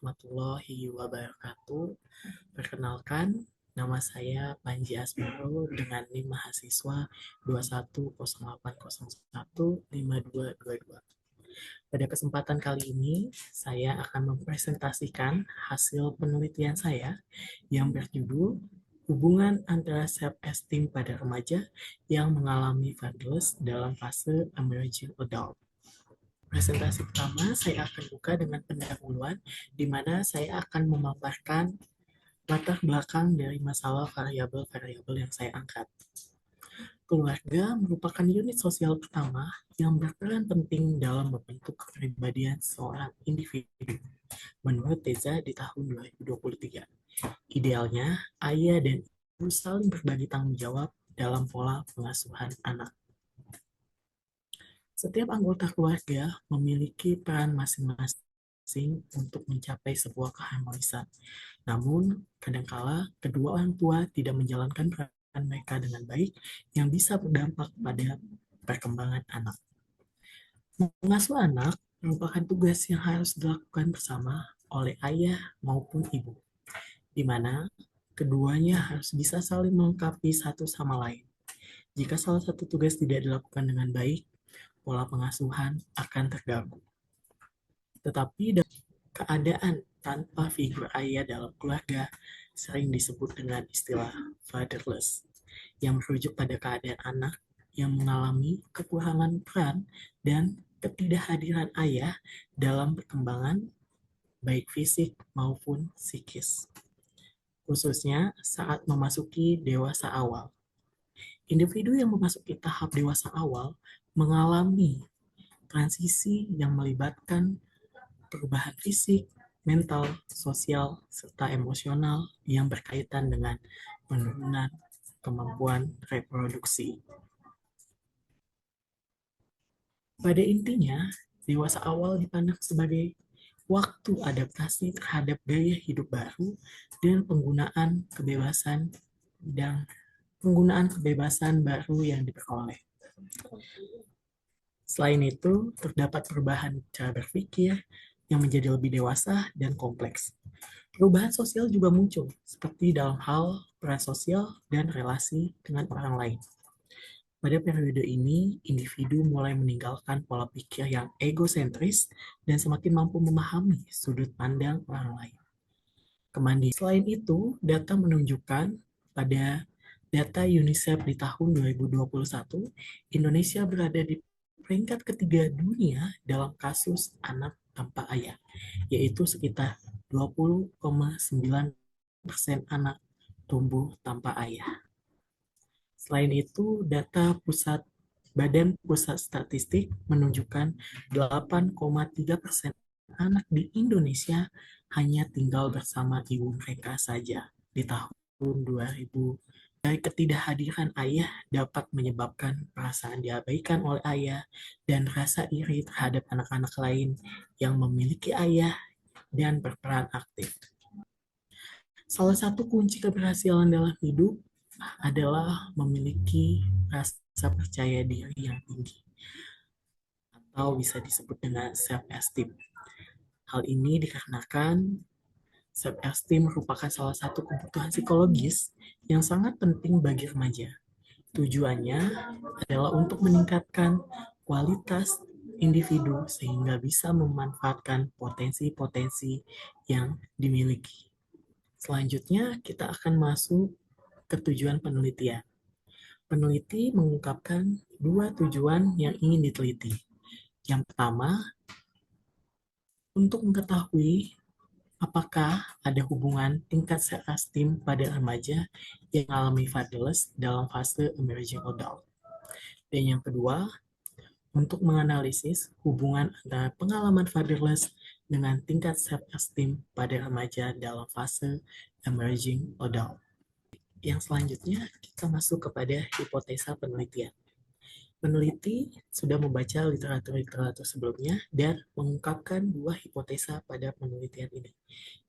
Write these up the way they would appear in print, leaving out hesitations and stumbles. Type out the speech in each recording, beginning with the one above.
warahmatullahi wabarakatuh. Perkenalkan, nama saya Panji Asmoro dengan NIM mahasiswa 2108015222. Pada kesempatan kali ini, saya akan mempresentasikan hasil penelitian saya yang berjudul Hubungan antara self-esteem pada remaja yang mengalami fatness dalam fase emerging adult. Presentasi pertama, saya akan buka dengan pendahuluan, di mana saya akan memaparkan latar belakang dari masalah variabel-variabel yang saya angkat. Keluarga merupakan unit sosial pertama yang berperan penting dalam membentuk kepribadian seorang individu, menurut Teza di tahun 2023. Idealnya, ayah dan ibu saling berbagi tanggung jawab dalam pola pengasuhan anak. Setiap anggota keluarga memiliki peran masing-masing untuk mencapai sebuah keharmonisan. Namun, kadangkala kedua orang tua tidak menjalankan peran mereka dengan baik yang bisa berdampak pada perkembangan anak. Mengasuh anak merupakan tugas yang harus dilakukan bersama oleh ayah maupun ibu, di mana keduanya harus bisa saling melengkapi satu sama lain. Jika salah satu tugas tidak dilakukan dengan baik, pola pengasuhan akan terganggu. Tetapi dalam keadaan tanpa figur ayah dalam keluarga sering disebut dengan istilah fatherless, yang merujuk pada keadaan anak yang mengalami kekurangan peran dan ketidakhadiran ayah dalam perkembangan baik fisik maupun psikis, khususnya saat memasuki dewasa awal. Individu yang memasuki tahap dewasa awal mengalami transisi yang melibatkan perubahan fisik, mental, sosial, serta emosional yang berkaitan dengan penurunan kemampuan reproduksi. Pada intinya, dewasa awal dipandang sebagai waktu adaptasi terhadap gaya hidup baru dan penggunaan kebebasan baru yang diperoleh. Selain itu, terdapat perubahan cara berpikir yang menjadi lebih dewasa dan kompleks. Perubahan sosial juga muncul, seperti dalam hal peran sosial dan relasi dengan orang lain. Pada periode ini, individu mulai meninggalkan pola pikir yang egosentris dan semakin mampu memahami sudut pandang orang lain. Selain itu, data menunjukkan pada data UNICEF di tahun 2021, Indonesia berada di peringkat ketiga dunia dalam kasus anak tanpa ayah, yaitu sekitar 20,9% anak tumbuh tanpa ayah. Selain itu, data Badan Pusat Statistik menunjukkan 8,3% anak di Indonesia hanya tinggal bersama ibu mereka saja di tahun 2000. Dari ketidakhadiran ayah dapat menyebabkan perasaan diabaikan oleh ayah dan rasa iri terhadap anak-anak lain yang memiliki ayah dan berperan aktif. Salah satu kunci keberhasilan dalam hidup adalah memiliki rasa percaya diri yang tinggi, atau bisa disebut dengan self-esteem. Hal ini dikarenakan self-esteem merupakan salah satu kebutuhan psikologis yang sangat penting bagi remaja. Tujuannya adalah untuk meningkatkan kualitas individu sehingga bisa memanfaatkan potensi-potensi yang dimiliki. Selanjutnya, kita akan masuk ke tujuan penelitian. Peneliti mengungkapkan dua tujuan yang ingin diteliti. Yang pertama, untuk mengetahui apakah ada hubungan tingkat self-esteem pada remaja yang mengalami fatness dalam fase emerging adult. Dan yang kedua, untuk menganalisis hubungan antara pengalaman fatness dengan tingkat self-esteem pada remaja dalam fase emerging adult. Yang selanjutnya, kita masuk kepada hipotesa penelitian. Peneliti sudah membaca literatur-literatur sebelumnya dan mengungkapkan dua hipotesa pada penelitian ini.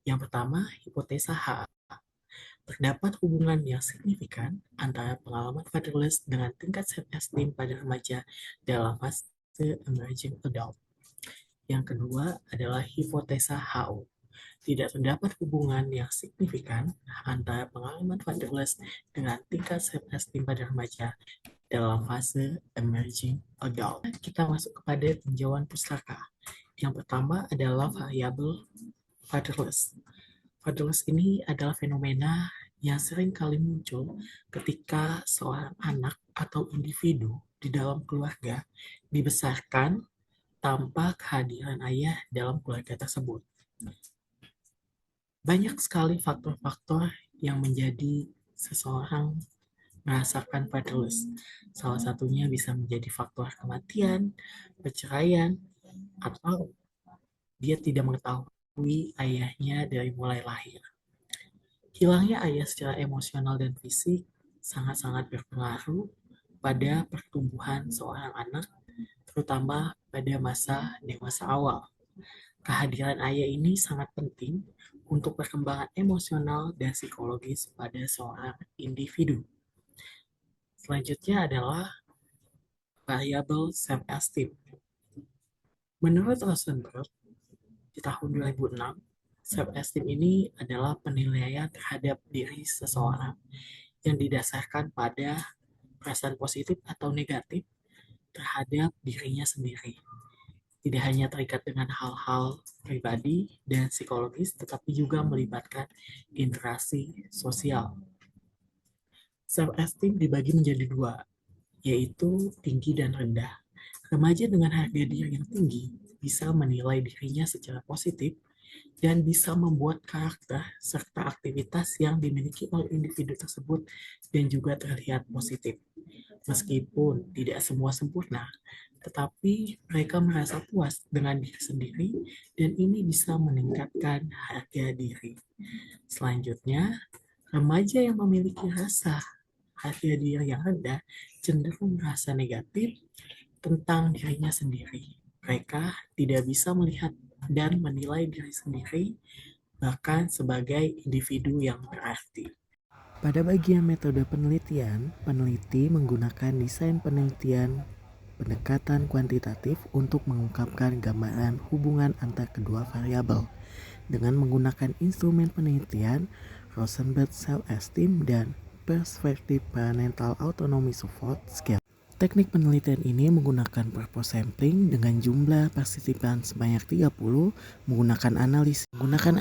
Yang pertama, hipotesa H. Terdapat hubungan yang signifikan antara pengalaman fatherless dengan tingkat self-esteem pada remaja dalam fase emerging adult. Yang kedua adalah hipotesa HO. tidak terdapat hubungan yang signifikan antara pengalaman fatherless dengan tingkat self-esteem pada remaja dalam fase emerging adult. Kita masuk kepada tinjauan pustaka. Yang pertama adalah variabel fatherless. Fatherless ini adalah fenomena yang sering kali muncul ketika seorang anak atau individu di dalam keluarga dibesarkan tanpa kehadiran ayah dalam keluarga tersebut. Banyak sekali faktor-faktor yang menjadi seseorang merasakan fatherless. Salah satunya bisa menjadi faktor kematian, perceraian, atau dia tidak mengetahui ayahnya dari mulai lahir. Hilangnya ayah secara emosional dan fisik sangat-sangat berpengaruh pada pertumbuhan seorang anak, terutama pada masa dewasa awal. Kehadiran ayah ini sangat penting untuk perkembangan emosional dan psikologis pada seorang individu. Selanjutnya adalah variabel self-esteem. Menurut Rosenberg, di tahun 2006, self-esteem ini adalah penilaian terhadap diri seseorang yang didasarkan pada perasaan positif atau negatif terhadap dirinya sendiri. Tidak hanya terikat dengan hal-hal pribadi dan psikologis, tetapi juga melibatkan interaksi sosial. Self-esteem dibagi menjadi dua, yaitu tinggi dan rendah. Remaja dengan harga diri yang tinggi bisa menilai dirinya secara positif dan bisa membuat karakter serta aktivitas yang dimiliki oleh individu tersebut dan juga terlihat positif. Meskipun tidak semua sempurna, tetapi mereka merasa puas dengan diri sendiri dan ini bisa meningkatkan harga diri. Selanjutnya, remaja yang memiliki rasa harga diri yang rendah cenderung merasa negatif tentang dirinya sendiri. Mereka tidak bisa melihat dan menilai diri sendiri bahkan sebagai individu yang berarti. Pada bagian metode penelitian, peneliti menggunakan desain penelitian pendekatan kuantitatif untuk mengungkapkan gambaran hubungan antar kedua variabel dengan menggunakan instrumen penelitian Rosenberg Self-Esteem dan Perspective Parental Autonomy Support Scale. Teknik penelitian ini menggunakan purpose sampling dengan jumlah partisipan sebanyak 30, menggunakan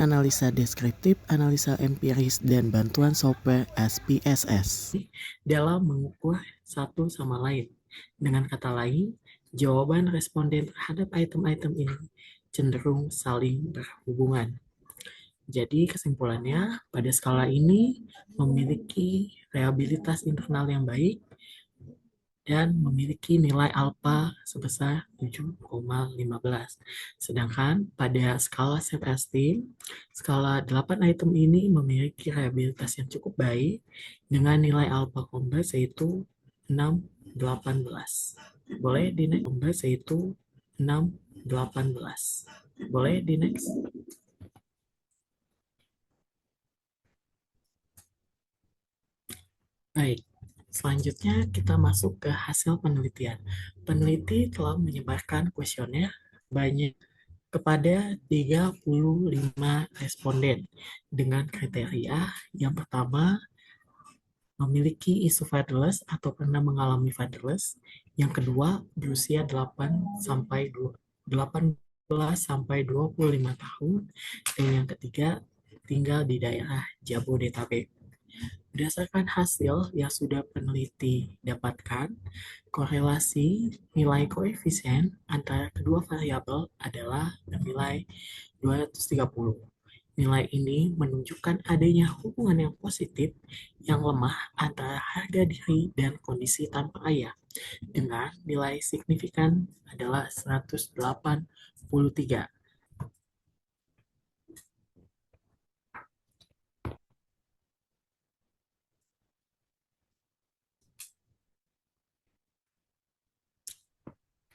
analisa deskriptif, analisa empiris, dan bantuan software SPSS dalam mengukur satu sama lain. Dengan kata lain, jawaban responden terhadap item-item ini cenderung saling berhubungan. Jadi kesimpulannya, pada skala ini memiliki reliabilitas internal yang baik dan memiliki nilai alfa sebesar 7,15. Sedangkan pada skala self-esteem, skala 8 item ini memiliki reliabilitas yang cukup baik dengan nilai alfa kompleks yaitu 6,18. Boleh di next? Kompleks yaitu 6,18. Boleh di next? Baik. Selanjutnya kita masuk ke hasil penelitian. Peneliti telah menyebarkan kuesioner banyak kepada 35 responden dengan kriteria yang pertama memiliki isu fatherless atau pernah mengalami fatherless, yang kedua berusia 18 sampai 25 tahun, dan yang ketiga tinggal di daerah Jabodetabek. Berdasarkan hasil yang sudah peneliti dapatkan, korelasi nilai koefisien antara kedua variabel adalah bernilai 230. Nilai ini menunjukkan adanya hubungan yang positif yang lemah antara harga diri dan kondisi tanpa ayah, dengan nilai signifikan adalah 183.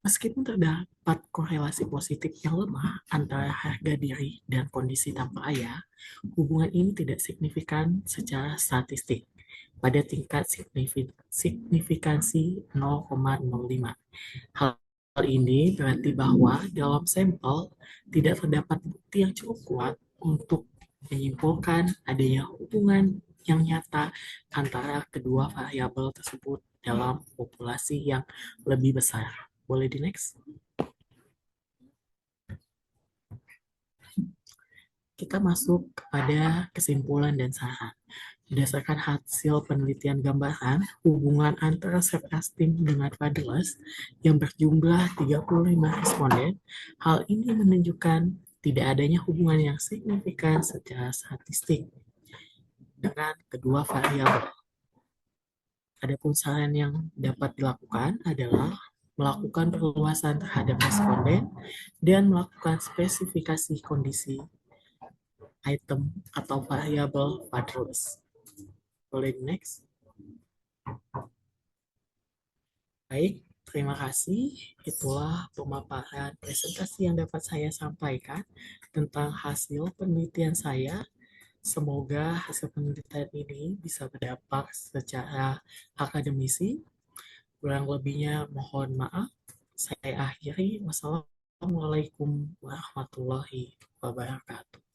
Meskipun terdapat korelasi positif yang lemah antara harga diri dan kondisi tanpa ayah, hubungan ini tidak signifikan secara statistik pada tingkat signifikansi 0,05. Hal ini berarti bahwa dalam sampel tidak terdapat bukti yang cukup kuat untuk menyimpulkan adanya hubungan yang nyata antara kedua variabel tersebut dalam populasi yang lebih besar. Boleh di next? Kita masuk kepada kesimpulan dan saran. Berdasarkan hasil penelitian gambaran, hubungan antara self-esteem dengan fatherless yang berjumlah 35 responden, hal ini menunjukkan tidak adanya hubungan yang signifikan secara statistik dengan kedua variabel. Adapun saran yang dapat dilakukan adalah melakukan perluasan terhadap responden dan melakukan spesifikasi kondisi item atau variabel fatherless. Boleh next? Baik, terima kasih. Itulah pemaparan presentasi yang dapat saya sampaikan tentang hasil penelitian saya. Semoga hasil penelitian ini bisa berdampak secara akademisi. Kurang lebihnya mohon maaf. Saya akhiri. Wassalamualaikum warahmatullahi wabarakatuh.